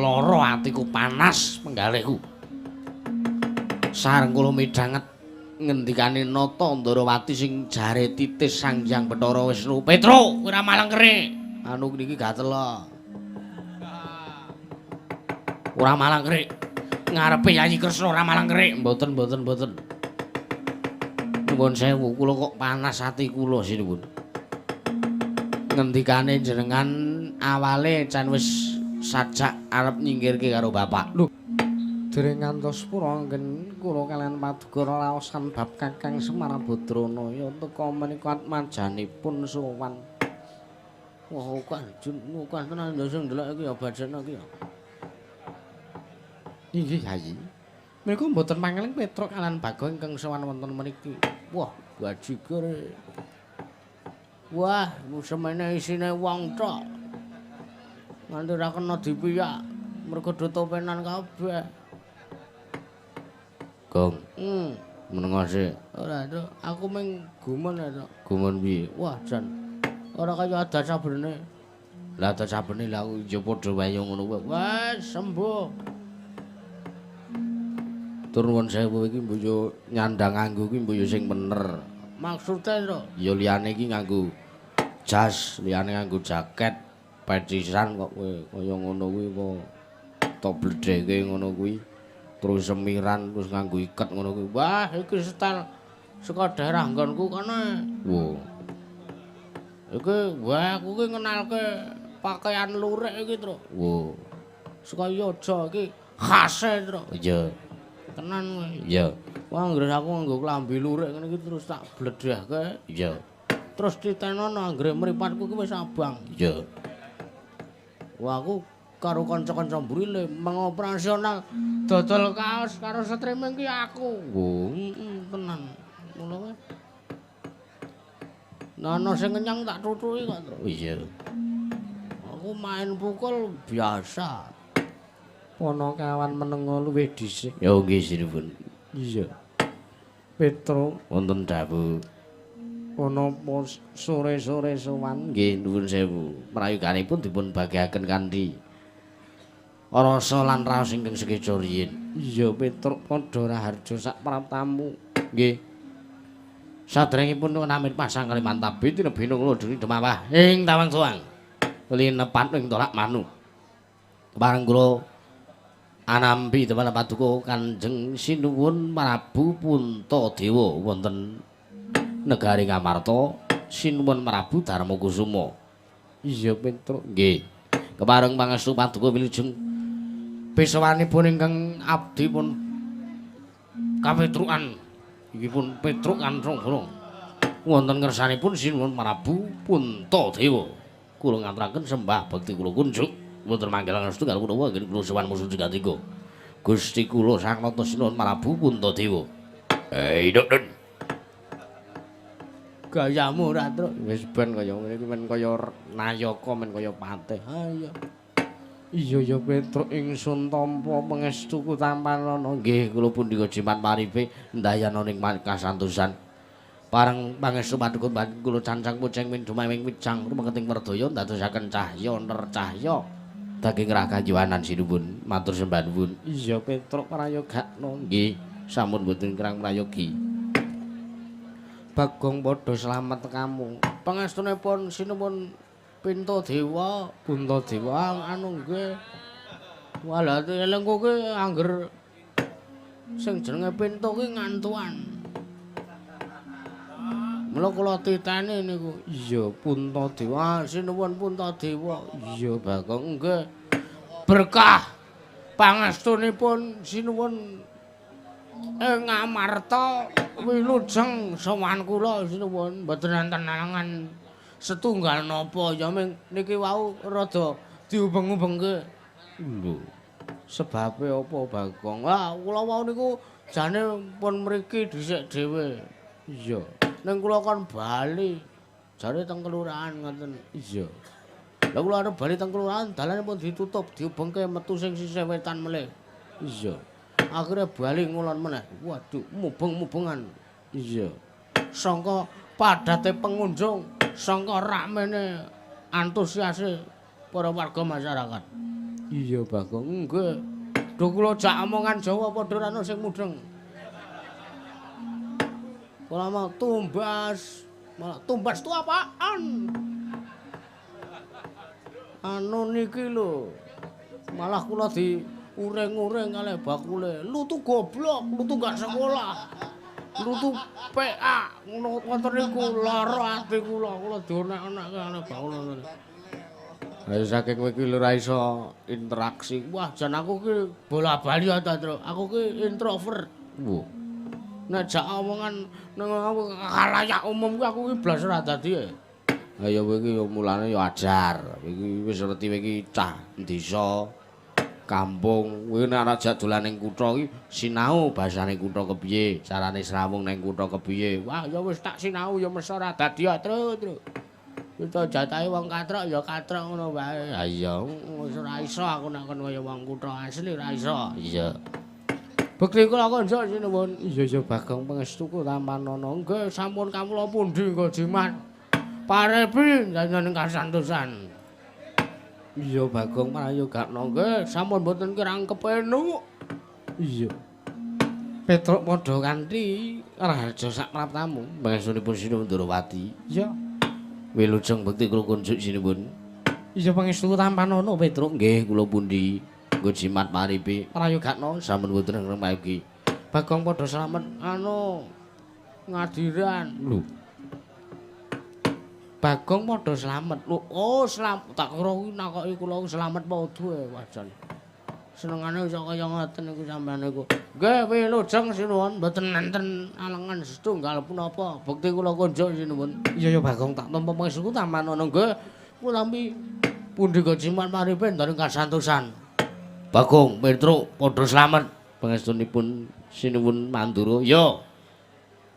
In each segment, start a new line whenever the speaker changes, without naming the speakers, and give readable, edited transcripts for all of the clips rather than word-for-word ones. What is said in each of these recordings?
lara atiku panas penggalihku. Sareng kula midhanget ngendikane Nata Ndarawati sing jare titis Sangjang Bathara Wisnu. Petro, kowe ora malengkere. Anu niki gatela. Ora malengkere. Ngarepe Yayi Kresna ora malengkere. Mboten. Nuwun sewu, kula kok panas ati kula sinuwun. Ngendikane jenengan awale can wis sajak arep nyingkirke karo bapak. Lho, dereng ngantos pura anggen kula kaliyan Paduka raosan bab Kakang Semar Badranaya teka menika atmajanipun sowan. Wah, kok tenan sing ndelok iki ya bajana iki ya. Inggih, Yayi. Menika mboten pangeling Petruk kaliyan Bagong ingkang sowan wonten mriki. Wah, bajigur. Wah, semene isine wong tok. Nganti ora kena dipiyak. Mergo do topenan kabeh. Gong. Menengo sik. Ora, Tuk. Aku mung gumun ya, Tuk. Gumun piye? Wah, jan. Ora kaya adat sabene. Lah adat sabene lha aku ya padha wae ngono wae. Wes sembuh. Tur nuwun sewu iki mbuh nyandang nganggo iki mbuh sing bener. Maksude to? Ya liyane iki nganggo jas, liyane nganggo jaket, pecisan kok kowe kaya ngono kuwi apa to bledheke ngono kuwi. Terus semiran terus nganggo iket ngono kuwi. Wah, iki style saka daerah nggonku kene. Wo. Iki wah aku ki ngenalke pakaian lurik iki, Tru. Wo. Saka Yoja iki khase, Tru. Iya. Tenan kowe. Iya. Wah, anggere aku nganggo klambi lurik ngene iki terus tak bledhahke. Iya. Terus ditenono anggere mripatku ki wis abang. Iya. Wah, aku karo kanca-kanca mburi mengoperasional dodol kaos karo streaming ki aku. Oh, tenan. Ngono wae. Nah, ana sing kenyang tak tutuki kok, Tru. Iya. Aku main pukul biasa. Ana kawan menengo luwih dhisik. Ya nggih sinuwun. Iya. Petro wonten dawuh. Ana apa sore-sore sowan? Nggih nuwun sewu. Prayoganipun dipun bagiaken kanthi rasa lan raos ingkang sekeca riyin. Iya Petro padha raharja sak praptamu. Nggih. Sadèrèngipun namit pasang Kalimantabi tinebina kula dene Demawah ing Tawang Soang. Linepat ing Tolak Manu. Bareng kula anambi Dewan Paduka Kanjeng Sinuwun Prabu Puntadewa wonten negari Ngamarta Sinuwun Prabu Darmakusuma. Iya Petro. Nggih. Kepareng pangestu Paduka wilujeng besawanipun ingkang abdi pun kapetrukan iki pun Petruk Kantrong wonten ngersanipun Sinuwun Prabu Puntadewa. Kula ngaturaken sembah bekti kula kunjuk wonten manggilan restu karo kula anggen kula sowan musuh katiga. Gusti kula Sang Nata Sinuwun Prabu Puntadewa. Iduk-dun. Gayamu ora, Truk. Wis ben kaya ngene iki men kaya nayaka men kaya patih. Ha iya. Iya ya Petruk ingsun tampa pangestuku tampanana. Nggih kula pundika jimat paripe ndayana ning kasantosan. Pareng pangestu paduka kula cancang pucing min dumaming wijang rumeketing merdaya ndadosaken cahya nercahya daging raka Yohanan Sinuwun matur sembah nuwun. Iya Petruk prayogakna. Nggih sampun boten kirang prayogi. Bagong padha slamet kamu. Pangestunipun Sinuwun Puntadewa anu nggih. Walate elengku ki angger sing jenenge Pintu ki ngantuan. Mula kula titeni niku. Iya Puntadewa, Sinuwun Puntadewa. Iya Bagong nggih. Berkah pangestunipun Sinuwun ing Ngamarta wilujeng sowan kula Sinuwun mboten enten halangan setunggal napa ya ming niki wau rada diubeng-ubengke. Lho. Sebabe apa Bagong? Wah, kula wau niku jane pun mriki dhisik dhewe. Iya. Ning kula kon bali. Jare teng kelurahan ngoten. Iya. Lah kula arep bali teng kelurahan dalane pun ditutup, diubengke metu sing sisih wetan melih. Iya. Akhire bali ngulon meneh. Waduh, mubeng-mubengan. Iya. Sangka padate pengunjung, sangka ramene antusiase para warga masyarakat. Iya Bagong, nggih. Duh kula jak omongan Jawa padha ora ana sing mudeng. Kula mau tumbas. Malah tumbas itu apaan? Anu niki lho. Malah kula diuring-uring kalih bakule. Lu tuh goblok, lu tuh gak sekolah. Lu tuh PA ngono wonten niku lara ati kula dionek-onek kalih bakule. Ayo saking kowe iki lho ora iso interaksi. Wah, jan aku ki bola-bali ta, Tru. Aku ki introvert. Wo. Nek jak omongan nang khalayak umum ku aku ki blas ora dadi. Ha ya kowe iki mulane ya ajar. Iki wis ngerti kowe iki cah desa kampung. Kowe nek arek jak dolan ning kutha iki sinau basane kutha kepiye, carane srawung ning kutha kepiye. Wah, ya wis tak sinau ya mesti ora dadi Tru. Kita jatahe wong katrok ya katrok ngono wae. Ha iya wis ora iso aku nek kon kaya wong kutha asli ora iso. Iya. Bekti kula konco sinuwun. Iya Bagong pangestuku Tampanono. Nggih sampun kawula pundi nggo jimat. Parepi njenengan kasantosan. Iya Bagong prayogakno nggih sampun mboten kirang kepenuk. Iya. Petruk padha kanthi raharja sak praptamu. Pangestunipun Sinuwun Ndrawati. Iya. Wilujeng bekti kula kunjuk sinuwun. Iya pangestu Tampanono Petruk nggih kula pundi nggo jimat paripi prayogakno sampun mboten ngremaiki. Bagong padha slamet anu ngadiran. Lho. Bagong padha slamet. Lho, oh slamet tak kira kuwi nakoki kula slamet padha wajan. Senengane iso kaya ngoten niku sampeyan niku. Nggih wilujeng sinuwun mboten nenten alangan setunggal punapa. Bekti kula kunjuk sinuwun. Iya ya Bagong tak tampa pangestu Tampanono nggih. Kula tampi pundi go jimat paripe ndaring kasantosan. Bagong Petruk padha slamet pangestunipun sinuwun Mandura. Ya.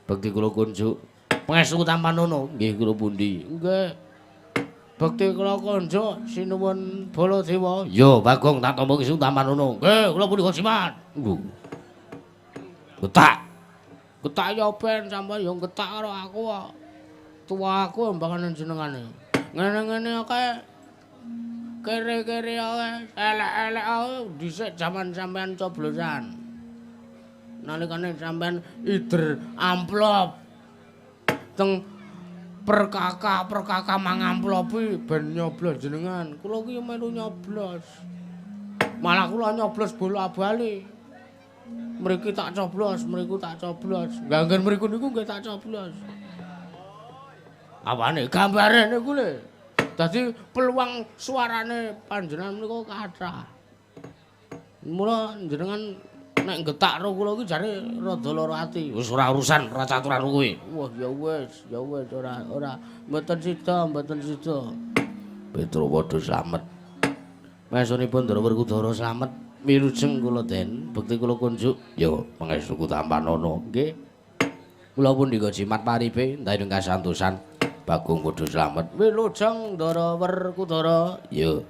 Bekti kula kunjuk. Pangestu Tampanono nggih kula pundi? Nggih. Bekti kula konjuk sinuwun Baladewa. Ya, Bagong tak tampa Pangestu Tampanono. Nggih, kula punika jimat. Getak. Getak ya ben sampeyan ya getak karo aku kok. Tua aku mbangane jenengane. Ngene-ngene kae kere-kere ae, elek-elek ae dhisik jaman sampeyan coblosan. Nalikane sampeyan ider amplop. Teng perkaka mangamplopi ben nyoblos jenengan. Kula ki melu nyoblos. Malah kula nyoblos bola-bali. Mriki tak coblos, mriku tak coblos. Ganggen mriku niku nggih tak coblos. Apane gambare niku lho. Dadi peluang suarane panjenengan niku kathah. Mula jenengan nek getak karo kula iki jare rada lara ati. Wis ora urusan, ora caturan kuwi. Wah, ya wis ora mboten sida. Petruk padha slamet. Mesunipun Ndara Werkudara slamet. Wilujeng kula den, bekti kula kunjuk. Ya, pangestuku Tampanono. Nggih. Kula pundi go jimat paripe ndaring kasantosan. Bagong padha slamet. Wilujeng Ndara Werkudara. Ya.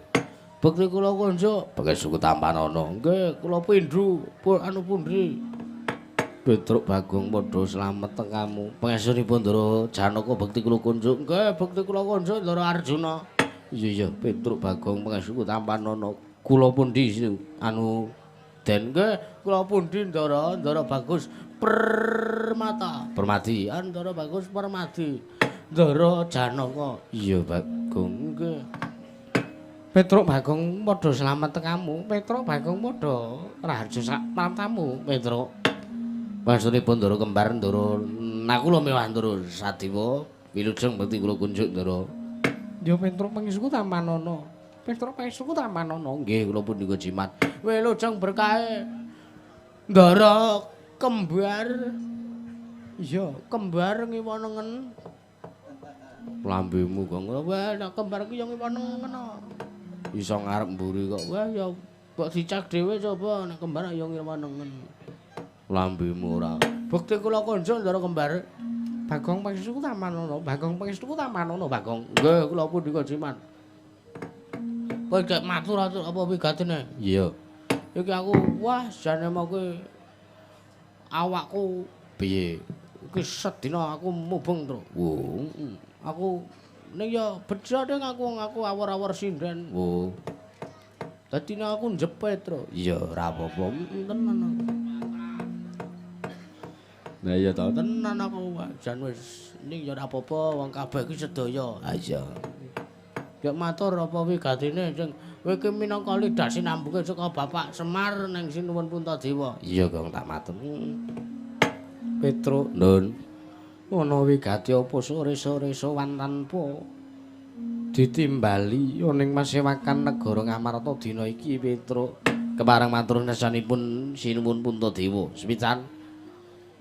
Bekti kula kunjuk pangestuku Tampanono. Nggih, kula pindhu anu pundi. Petruk Bagong padha slamet tekamu. Pangestunipun Ndara Janaka bekti kula kunjuk. Nggih, bekti kula kunjuk Ndara Arjuna. Iya, Petruk Bagong pangestuku Tampanono. Kula pundi anu den nggih kula pundi Ndara Bagus Permati Ndara Bagus Permati Ndara Janaka. Iya Bagong nggih. Petruk Bagong padha slamet tekamu. Petruk Bagong padha raharja sak praptamu. Petruk maksudipun Ndara kembar Ndara nakula mewah Ndara Sadewa. Wilujeng bekti kula kunjuk Ndara. Ya Petruk pangestuku Tampanono. Petruk pangestuku Tampanono. Nggih kula punika jimat. Wilujeng berkahe Ndara kembar. Iya, kembar ngiwonengen. Lambemu kok. Wah, nek kembar ki yo ngiwonengen. Iso ngarep mburi kok. Wah, ya mbok dicek dhewe coba nek kembar yo ngiwonengen. Lambemu ora. Bekti kula konjuk Ndara kembar. Bagong pangestuku Tampanono. Bagong pangestuku Tampanono, Bagong. Nggih, kula punika jimat. Kowe gek matur-atur apa wigatine? Iya. Iki aku wah jane mau kowe awakku piye? Iki sedina aku mubeng, Tru. Wo, aku ning ya bejo ning aku awor-awor sinden. Wo. Dadi nek aku njep Petro. Iya, ora apa-apa. Tenan aku. Nah iya to, tenan aku jan wis ning ya ora apa-apa wong kabeh iki sedaya. Ha iya. Ya matur apa wigatine sing kowe iki minangka lidah sinambuke saka Bapak Semar ning Sinuwun Puntadewa. Iya, Gong tak matur. Petro, Nun. Ana wigati apa sore-sore sowan tanpa ditimbali ning masewakan negara Ngamarta dina iki Petro. Kepareng matur nesanipun Sinuwun Puntadewa. Sepisan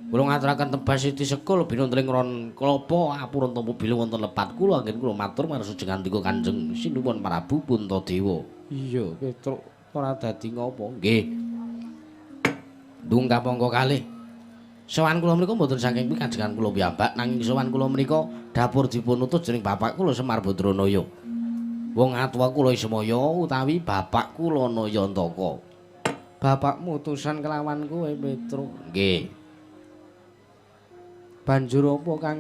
kula ngaturaken tebas Siti Sekul binundring ron klapa apurun tampa bilih wonten lepat kula anggen kula matur marang sujengandika Kanjeng Sinuwun Prabu Puntadewa. Iya, Petro ora dadi ngopo? Nggih. Dung kapangka kalih. Sowan kula menika mboten saking kajengan kula piyambak nanging sowan kula menika dapur dipun utus dening bapak kula Semar Badranaya. Wong atuwa kula Ismaya utawi bapak kula Nayantaka. Bapakmu utusan kelawan kowe Petro. Nggih. Banjur apa kang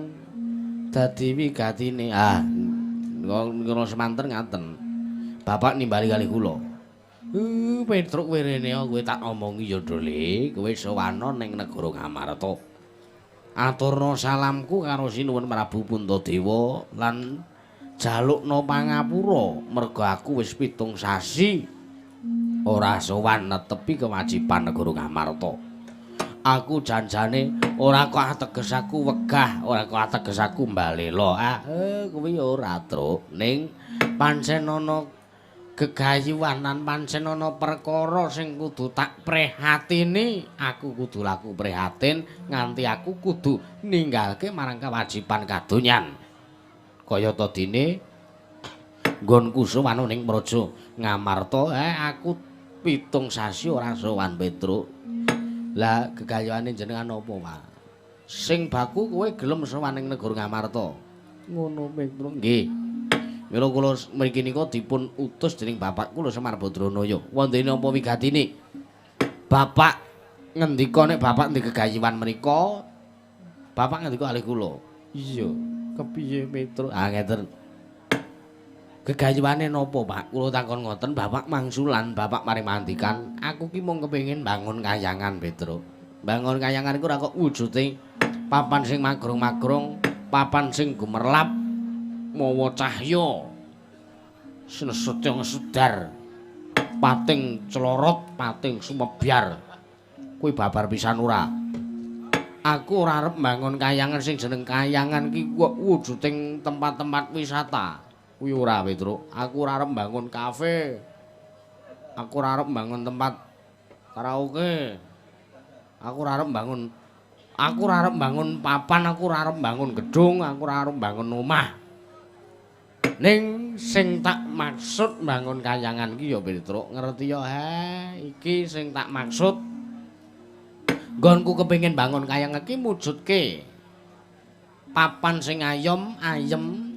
dadi wigatine? Ah, kula semanten ngaten. Bapak nimbali kalih kula. Petruk werene kowe tak omongi ya Dole, kowe sowana ning negara Ngamarta. Aturna salamku karo Sinuwun Prabu Puntadewa lan jalukna pangapura merga aku wis 7 sasi ora sowan netepi kewajiban negara Ngamarta. Aku janjane ora kok ateges aku wegah, ora kok ateges aku mbalela. Kuwi ora, Truk. Ning pancen ana gegayuwanan pancen ana perkara sing kudu tak prihatini, aku kudu laku prihatin nganti aku kudu ninggalke marang kewajiban kadonyan. Kaya ta dene nggonku sowan ning Praja Ngamarta, aku 7 sasi ora sowan Petruk. Lah gegayuhane jenengan apa, Pak? Sing baku kowe gelem sowan ning negara Ngamarta. Ngono, Petruk. Nggih. Mila kula mriki nika dipun utus dening bapak kula Semar Badranaya. Wondene apa wigatine? Bapak ngendika nek bapak ndek gegayuhan menika, bapak ngendika kalih kula. Iya, kepiye Petruk? Ah ngeten. Gegayuhane napa, Pak? Kula takon ngoten, bapak mangsulan, bapak mari mandikan, aku ki mung kepengin bangun kayangan, Petruk. Bangun kayangan iku ora kok wujude papan sing magrong-magrong, papan sing gumerlap, mawa cahya sinesetya ngsedar pating celorot pating sumebyar kuwi babar pisan ora aku ora arep mbangun kayangan sing jeneng kayangan ki wujuding tempat-tempat wisata kuwi ora Petruk aku ora arep mbangun kafe aku ora arep mbangun tempat karaoke aku ora arep mbangun papan aku ora arep mbangun gedung aku ora arep mbangun omah ning sing tak maksud bangun kayangan ki ya Petruk ngerti ya iki sing tak maksud nggonku kepengin bangun kayangan ki mujudke papan sing ayem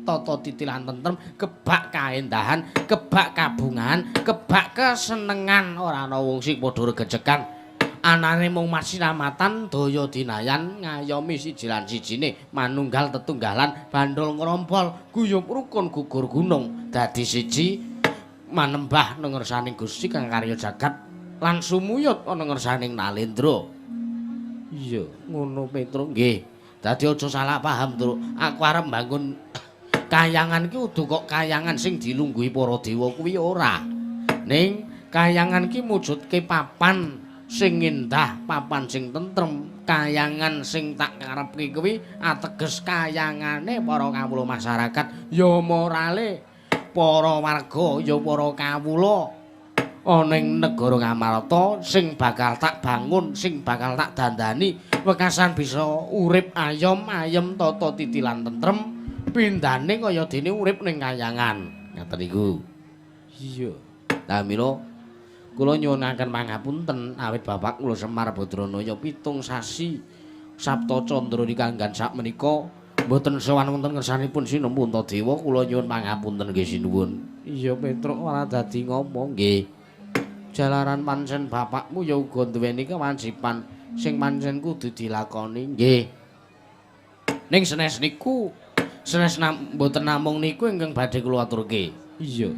tata titilan tentrem kebak kaendahan kebak kabungan kebak kesenengan ora ana wong sing padha regejekan anane mung masiramatan daya dinayan ngayomi siji lan sijine manunggal tetunggalan bandul ngrompol guyub rukun gugur gunung dadi siji manembah nang ngersaning Gusti kang karya jagat lan sumuyut ana ngersaning Nalendra. Iya, ngono Petruk. Nggih. Dadi aja salah paham, Truk. Aku arep mbangun kayangan ki udu kok kayangan sing dilungguhi para dewa kuwi ora. Ning kayangan ki mujudke papan sing indah, papan sing tentrem, kayangan sing tak karepke kuwi ateges kayangane para kawula masyarakat, ya morale para warga, ya para kawula ana ing negara Ngamarta sing bakal tak bangun, sing bakal tak dandani, wekasan bisa urip ayem tata titilan tentrem, pindhane kaya dene urip ning kayangan. Ngaten iku. Iya. Lah mila kula nyuwunaken pangapunten awit bapak kula Semar Badranaya 7 sasi Sabta Candra dikanggan sak menika mboten sowan wonten ngersanipun Sinuwun Puntadewa kula nyuwun pangapunten nggih sinuwun. Iya Petruk ora dadi ngomong nggih. Jalaran pancen bapakmu ya uga duweni kewajiban sing pancen kudu dilakoni nggih. Ning senes niku mboten namung niku ingkang badhe kula aturke. Iya.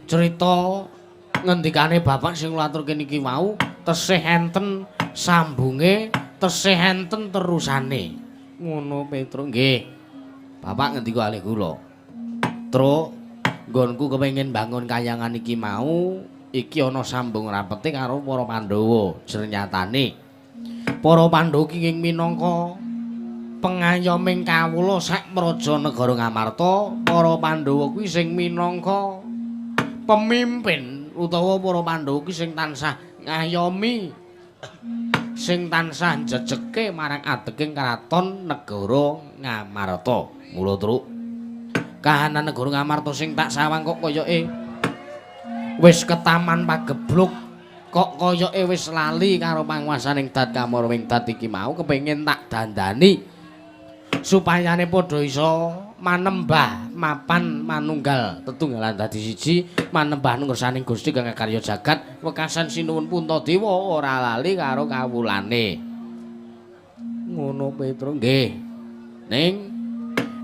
Cerita ngendikane bapak sing nglaturke niki mau tesih enten sambunge, tesih enten terusane. Ngono Petro nggih. Bapak ngendika kalih kula. Tru nggonku kepengin bangun kayangan iki mau iki ana sambung rapete karo para Pandhawa. Jernyatane para Pandhawa iki minangka pengayoming kawula sak praja negara Ngamarta, para Pandhawa kuwi sing minangka pemimpin utawa para Pandhawa kuwi sing tansah ngayomi sing tansah njejeke marang adeging karaton negara Ngamarta. Mula Truk kahanan negara Ngamarta sing tak sawang kok koyoke wis ketaman pagebluk, kok koyoke wis lali karo panguwasaning Dat Kamarwing Dat iki mau kepengin tak dandani supayane padha isa manembah mapan manunggal tetunggalan dadi siji manembah ngersaning Gusti kang karya jagat wekasan sinuwun Puntadewa ora lali karo kawulane. Ngono Petro nggih. Ning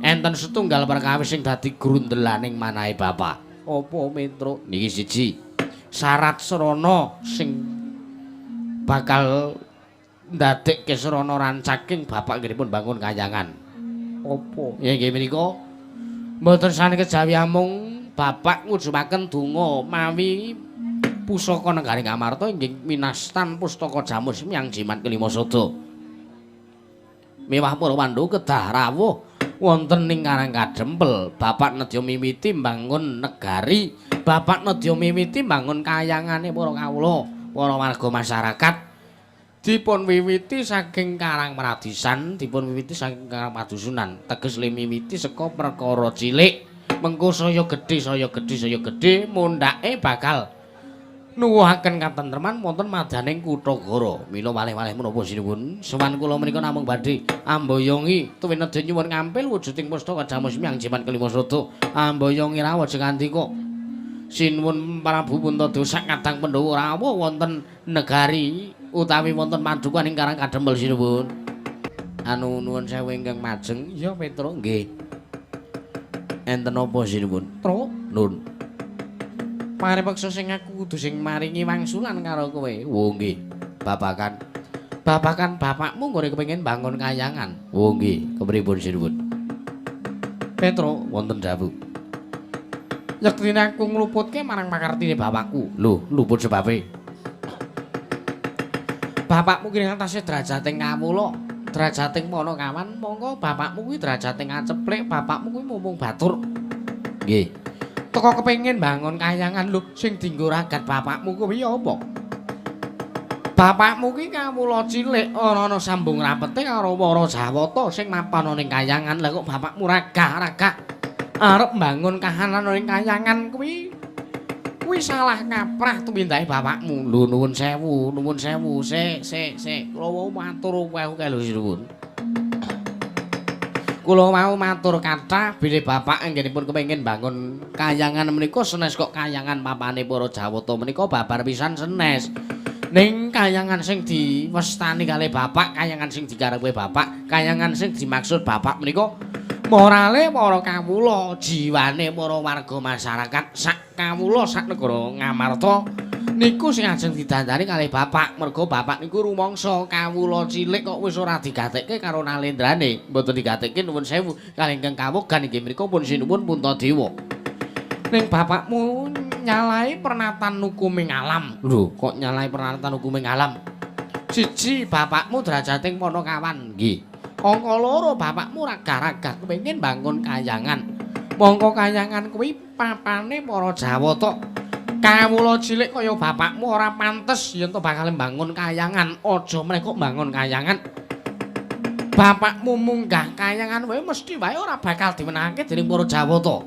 enten setunggal perkawis sing dadi grundelaning manahe bapak. Apa Petro? Niki siji. Syarat srana sing bakal ndadekke srana rancaking bapak nggihipun bangun kayangan. Apa? Ya nggih menika mboten sane kejawi amung bapak ngujubaken donga mawi pusaka negaring Amarta inggih minastan pustaka Jamus Myang Jimat Kelima Sada. Mewah para Pandhawa kedah rawuh wonten ing Karang Kadempel, bapak nedya miwiti mbangun negari, bapak nedya miwiti mbangun kayangane para kawula, para warga masyarakat. Dipun wiwiti saking Karang Pradisan, dipun wiwiti saking Karang Padusunan, teges le miwiti saka perkara cilik. Mengko saya gedhe mundhake bakal nuwuhaken katentreman wonten madaning Kutagara. Mila malih-malih menapa sinuwun, sowan kula menika namung badhe amboyongi tuwin nedya nyuwun ngampil wujuding pustaka Jamus Myang Jimat Kelima Sada. Amboyongi rawuh jeng andika sinuwun Prabu Puntadewa sak kadang Pandhawa rawuh wonten negari utawi wonten padukan ing Karang Kadempel sinuwun. Anu nuwun sewu ingkang majeng. Ya Petro nggih. Enten apa sinuwun? Tru nun. Paripeksa sing aku kudu sing maringi wangsulan karo kowe. Oh nggih. Babakan bapakmu nggone kepengin bangun kayangan. Oh nggih, kepripun sinuwun? Petro wonten dawuh. Yektine aku ngluputke marang makartine bapakku. Lho, luput sebabe. Bapakmu kuwi ngatasé derajating kawula, derajating Manakawan, monggo bapakmu kuwi derajating Aceplik, bapakmu kuwi mumung batur. Nggih. Teko kepengin bangun kayangan lho sing dienggo ragat bapakmu kuwi apa? Bapakmu kuwi kawula cilik ana sambung rapete karo para Jawata sing mapan ning kayangan. Lah kok bapakmu ragah-ragah arep bangun kahanan ning kayangan kuwi salah kaprah tumindahe bapakmu. Lho nuwun sewu. Sik. Kula wau matur kowe lho sinuwun. Kula mau matur kathah bilih bapak anggenipun kepengin bangun kayangan menika senes kok kayangan papane para Jawata menika babar pisan senes. Ning kayangan sing diwestani kalih bapak, kayangan sing digarepe bapak, kayangan sing dimaksud bapak menika morale para kawula, jiwane para warga masyarakat sak kawula sak negara Ngamarta niku sing ajeng didandani kalih bapak. Mergo bapak niku rumangsa kawula cilik kok wis ora digatekke karo nalendrane. Mboten digatekke nuwun sewu kalih ingkang kawogan inggih menika pun sinuwun Puntadewa. Ning bapakmu nyalai pernatan hukuming alam. Lho, kok nyalai pernatan hukuming alam? Siji, bapakmu derajating Manakawan. Nggih. Angka loro, bapakmu ragah-ragah kepengin bangun kayangan. Mongko kayangan kuwi papane para Jawata. Kawula cilik kaya bapakmu ora pantes yen to bakal mbangun kayangan. Aja meneh kok mbangun kayangan. Bapakmu munggah kayangan wae mesti wae ora bakal dimenangke dening para Jawata.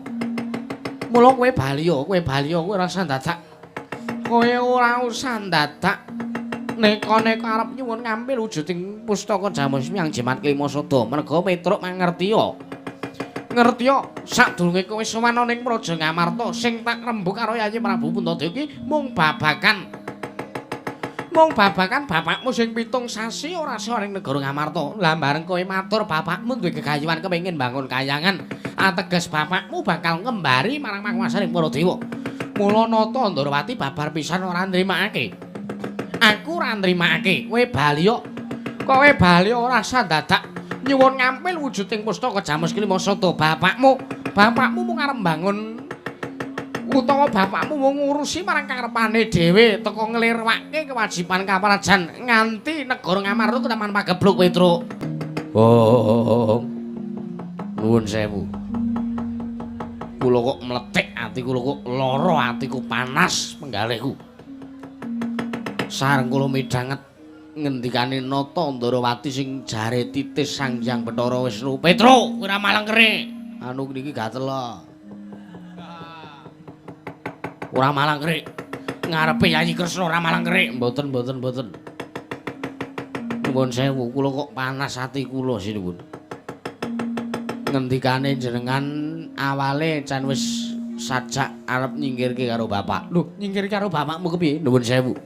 Mula kowe baliya, kowe ora usah dadak. Kowe ora usah dadak neka-neka arep nyuwun ngampil wujuding pustaka Jamus Myang Jimat Kelima Sada. Merga Petruk mangertiya. Ngertiya sadurunge kowe sowan ning Praja Ngamarta sing tak rembug karo Yayi Prabu Puntadewa iki mung babakan bapakmu sing 7 sasi ora sira ning negara Ngamarta. Lah bareng kowe matur bapakmu duwe gegayuhan kepengin bangun kayangan, ateges bapakmu bakal ngembari marang panguwasaning para dewa. Mula nata Ndarawati babar pisan ora nrimakake. Aku ora nrimakake. Kowe bali kok. Kowe bali ora sandadak nyuwun ngampil wujuding pustaka Jamus Klimasada bapakmu. Bapakmu mung arep mbangun utawa bapakmu mung ngurusi marang karepane dhewe teka nglirwake kewajiban kaprajan nganti negara Ngamarta kedaman pagebluk Petruk. Oh. Nuwun sewu. Kula kok mletik ati kula kok lara atiku panas penggalihku. Sareng kula midhanget ngendikane Nata Ndarawati sing jare titis Sang Hyang Bathara Wisnu. Petruk, ora malengkere. Anu niki gatel. Ora malengkere. Ngarepe Yayi Kresna ora malengkere. Mboten. Nuwun sewu, kula kok panas ati kula sinuwun. Ngendikane jenengan awale can wis sajak arep nyingkirke karo bapak. Lho, nyingkirke karo bapakmu kepiye? Nuwun sewu.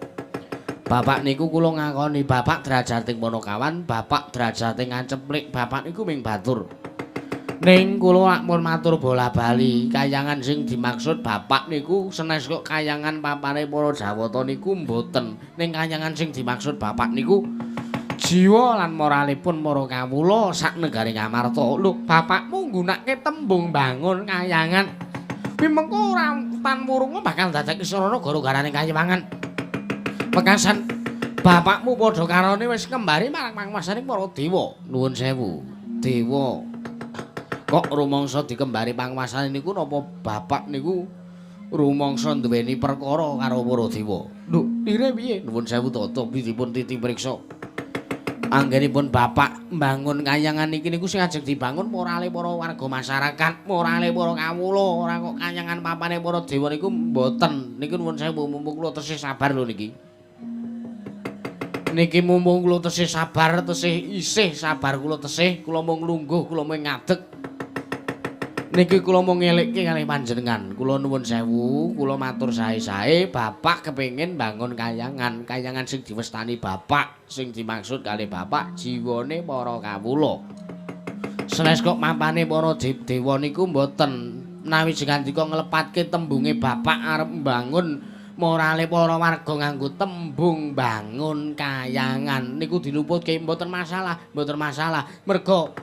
Bapak niku kula ngakoni bapak derajating Ponokawan, bapak derajating Ngaceplik, bapak niku ming batur. Ning kula mun matur bola-bali, kayangan sing dimaksud bapak niku senes kok kayangan papane para Jawata niku mboten. Ning kayangan sing dimaksud bapak niku jiwa lan moralipun para kawula sak negari Ngamarta. Lho, bapakmu nggunakake tembung bangun kayangan. Mimengko ora tan murunga bakal dadake sarana gara-garane kayiwangan. Pekasan bapakmu padha karone wis kembari marang pangwasaning para dewa. Nuwun sewu. Dewa. Kok rumangsa dikembari pangwasane niku napa bapak niku rumangsa duweni perkara karo para dewa? Lho, lire piye? Nuwun sewu tata dipun titi priksa. Anggenipun bapak mbangun kayangan iki niku sing ajeng dibangun morale para warga masyarakat, morale para kawula, ora kok kayangan papane para dewa niku mboten. Niku nuwun sewu mumpung kula tesih sabar lho niki. Niki mumpung kula tesih sabar, tesih isih sabar kula tesih, kula mung lungguh, kula mung ngadeg. Niki kula mung ngelikke kalih panjenengan. Kula nuwun sewu, kula matur sae-sae, bapak kepengin bangun kayangan, kayangan sing diwestani bapak, sing dimaksud kalih bapak jiwane para kawula. Senes kok mampane para dewa niku mboten menawi jengandika nglepatke tembunge bapak arep mbangun morale para warga nganggo tembung bangun kayangan niku diluputke mboten masalah. Merga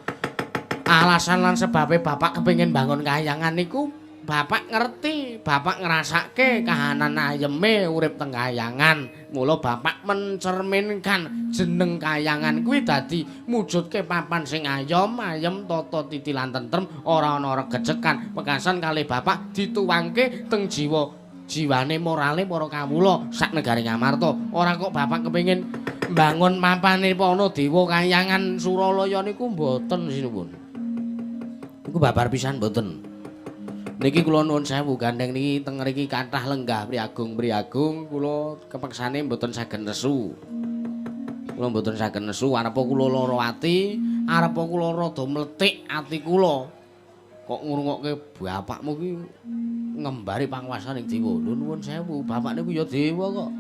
alasan lan sebabe bapak kepengin bangun kayangan niku bapak ngerti, bapak ngrasake kahanan ayeme urip teng kayangan. Mula bapak mencerminkan jeneng kayangan kuwi dadi mujudke papan sing ayem tata titi lan tentrem, ora ana regejekan. Pekasan kalih bapak dituwangke teng jiwane morale para kawula sak negari Ngamarta. Ora kok bapak kepengin mbangun mapane para dewa kayangan Suralaya niku mboten sinuwun. Iku babar pisan mboten. Niki kula nuwun sewu gandeng niki teng mriki kathah lenggah priagung kula kepeksane mboten saged nesu. Kula mboten saged nesu arepa kula lara ati, arepa kula rada mletik ati kula. Kok ngrungokke bapakmu ki ngembari panguwasaning dewa. Lho nuwun sewu, bapak niku ya dewa kok.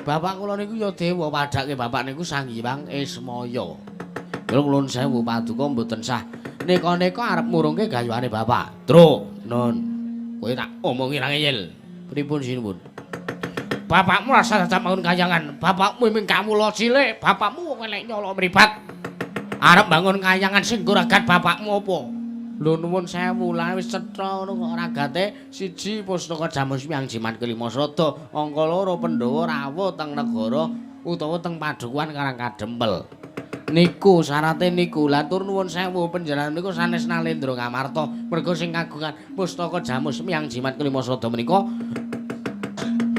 Bapak kula niku ya dewa, padhake bapak niku Sang Hyang Ismaya. Lho nuwun sewu paduka mboten sah. Neka-neka arep murungke gayuhane bapak. Truk, nun. Kowe tak omongi ra ngeyel. Pripun sinuwun? Bapakmu rasa dadak bangun kayangan. Bapakmu ming kawula cilik, bapakmu wong elek nyolok mripat. Arep bangun kayangan sing ragat bapakmu apa? Lho nuwun sewu, lah wis cetha ngono kok ragate siji Pustaka Jamus Hyang Jimat Klimasada, angka 2 Pandhawa rawuh teng negara utawa teng padukuhan Karang Kadempel. Niku syarate niku. Lah tur nuwun sewu panjenengan niku sanes Nalendra Ngamarta merga sing kagungan Pustaka Jamus Hyang Jimat Klimasada menika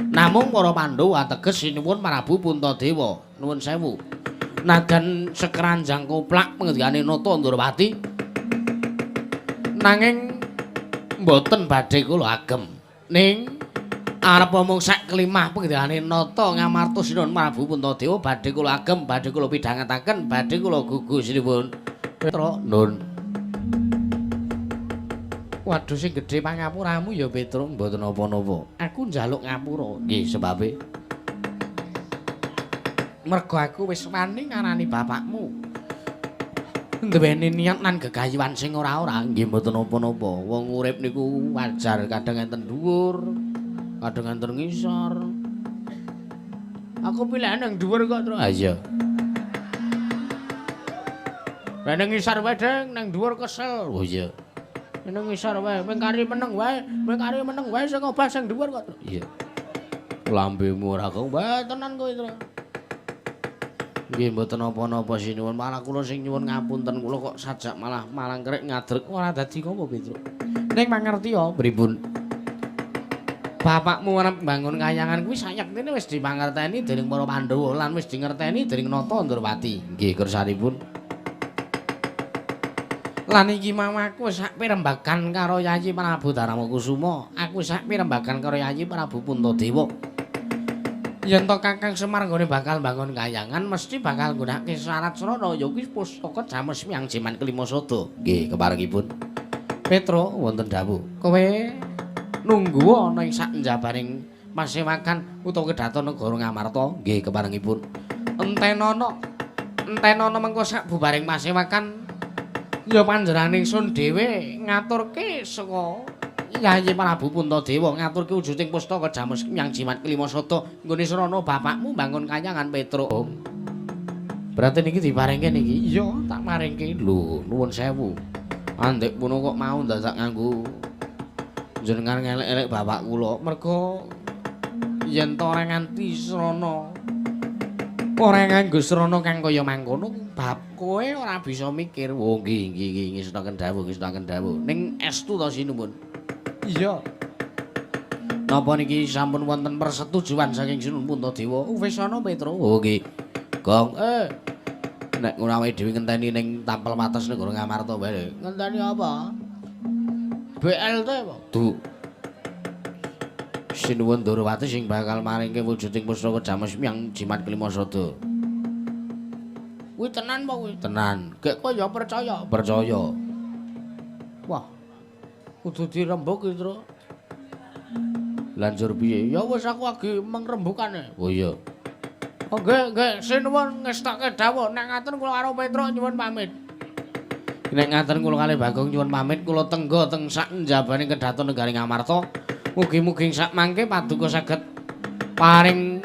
namung para Pandhawa ateges sinuwun Prabu Puntadewa. Nuwun sewu. Nadan sekeranjang koplak pangendikane Nata Ndarawati nanging mboten badhe kula agem. Ning arep mung sak kelimah pangendikane Nata Ngamarta sinuwun Prabu Puntadewa badhe kula agem, badhe kula pidhangetaken, badhe kula gugus sinuwun. Petra, nun. Waduh sing gedhe pangapuramu ya Petra, mboten napa-napa. Aku njaluk ngapura. Nggih, sebabe merga aku wis wani ngarani bapakmu. Duweni niat lan gegayuhan sing ora-ora nggih mboten napa-napa. Wong urip niku wajar kadang enten dhuwur, kadang enten ngisor. Aku pilihan yang dhuwur kok, Tru. Ah iya. Nang ngisor wae, Deng, nang dhuwur kesel. Oh iya. Nang ngisor wae, mung kari meneng wae sing obah sing dhuwur kok, Tru. Iya. Lambemu ora kok wae tenan kowe, Tru. Nggih mboten napa-napa sinuwun, malah kula sing nyuwun ngapunten kula kok sajak malah krek ngadrek ora dadi kapa Petro. Ning mangerti ya pripun? Bapakmu arep mbangun kayangan kuwi sayektene wis dipangerteni dening para Pandhawa lan wis dingerteni dening Nata Ndrawati. Nggih kersanipun. Lan iki mamaku sak pirembagan karo Yayi Prabu Darmakusuma, aku sak pirembagan karo Yayi Prabu Puntadewa. Yen to Kakang Semar nggone bakal bangun kayangan mesti bakal nggunakake syarat srana ya kuwi pustaka James Miyang Jiman Kelima Sada. Nggih, keparengipun. Petro wonten dawuh. Kowe nunggu ana ing sak njabaring pasewakan utawa kedaton negara Ngamarta. Nggih, keparengipun. Entenono mengko sak bubaring pasewakan ya panjenengan ingsun dhewe ngaturke saka Yayi Prabu Puntadewa ngaturke wujuding pustaka James Miyang Jimat Kelima Sada nggone srana bapakmu bangun kayangan Petro. Berarti niki diparingke niki. Iya, tak maringke. Lho, nuwun sewu. Andek puno kok mau dadak nganggo jenengan ngelek-elek bapak kula. Merga yen to ora nganti srana ora nganggo srana kang kaya mangkono, bab kowe ora bisa mikir. Oh nggih, ngestaken dawuh. Ning estu to sinuwun. Iya. Napa niki sampun wonten persetujuan saking Sinun Puntadewa? Wis ana Petro. Oh nggih. Gong, nek ora wae dhewe ngenteni ning tampel wates negara Ngamarta wae. Ngenteni apa? BLT apa? Du. Sinuwun Ndrawati sing bakal maringke wujuding pustaka James Miyang Jimat Kelima Sada. Kuwi tenan apa kuwi? Tenan. Gek kowe ya percaya? Percaya. Wah. Kudu dirembuk iki, Tru. Lanjur piye? Ya wis aku lagi mengrembukane. Oh iya. Oh nggih, sinuwun ngestake dawuh. Nek ngaten kula karo Petro nyuwun pamit. Nek ngaten kula kalih Bagong nyuwun pamit, kula tenggo teng sak njabaning kedaton negari Ngamarta. Mugi-mugi sak mangke paduka saged paring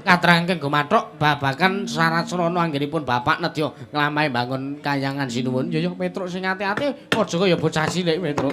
katrangaken gumathok babagan syarat srana anggenipun bapak nedya nglamahi bangun kayangan sinuwun. Ya Petro sing ati-ati aja kaya bocah cilik Petro.